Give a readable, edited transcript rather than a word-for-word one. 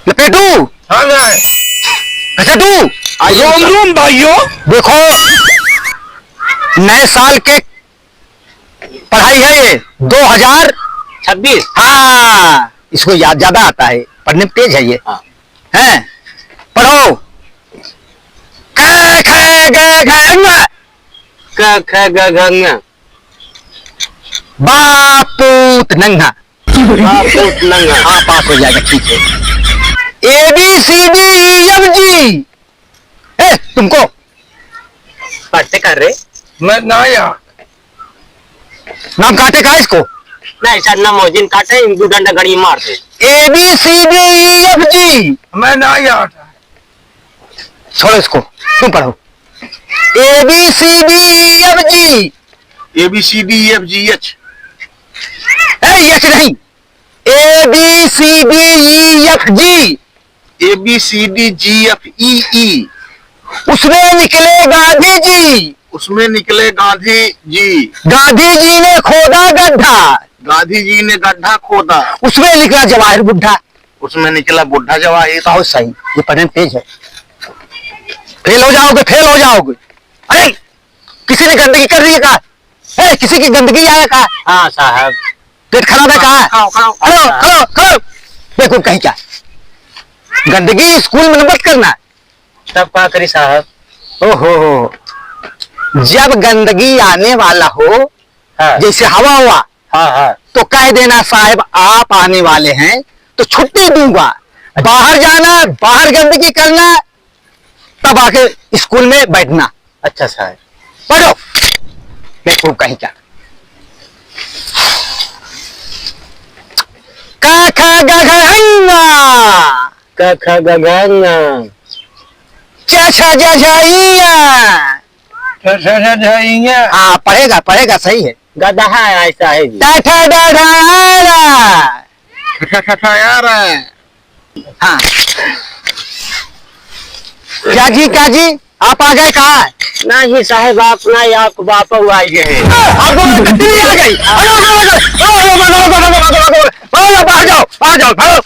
लपेटू। हाँ ना। घसेटू। रोम रोम भाइयों। देखो नए साल के पढ़ाई है ये 2026। हाँ इसको याद ज्यादा आता है, पढ़ने में तेज है ये। हाँ। हैं पढ़ो। क ख ग घ ङ क ख ग घ ङ बापूत नंगा। बापूत नंगा। हाँ पास हो जाएगा, ठीक है। ABCDEFG। तुमको पढ़ते कर रहे मैं ना यार। नाम काटे का इसको? नहीं सर ना मोजिन काटे हिंदू डंडा गड़ी मारते। ABCDEFG। मैं ना यार। छोड़ो इसको, तुम पढ़ो। ABCDEFG। ABCDEFGH। यच नहीं, ABCDEFG। ABCDGFEE। उसमें निकले गांधी जी। उसमें निकले गांधी जी। गांधी जी ने खोदा गड्ढा। गांधी जी ने गड्ढा खोदा। उसमें निकला जवाहिर बुड्ढा। उसमें निकला बुढ़ा जवाहिर। बहुत सही, ये पढ़ने में तेज है। फेल हो जाओगे, फेल हो जाओगे। अरे किसी ने गंदगी कर दी है कहा? किसी की गंदगी आया कहा? हाँ साहब। पेट खराब है कहा? खाओ खड़ो खड़ो खड़ो। देखो कहीं क्या गंदगी स्कूल में मत करना। तब क्या करी साहब? ओहो, जब गंदगी आने वाला हो, हाँ। जैसे हवा हुआ, हाँ हाँ। तो कह देना साहब आप आने वाले हैं तो छुट्टी दूंगा। बाहर जाना, बाहर गंदगी करना, तब आके स्कूल में बैठना। अच्छा साहब। पढ़ो। देखो कहीं क्या क ख ग घ ङ क ख ग घ ङ च छ ज झ इ हाँ पढ़ेगा पढ़ेगा, सही है। गधा है ऐसा है जी। ट ठ ड ढ यार। हाँ क्या जी क्या जी, आप आ गए कहा? नहीं साहब आप ना आप बाप आई है। आपको गंदगी आ गई। बाहर जाओ, बाहर जाओ।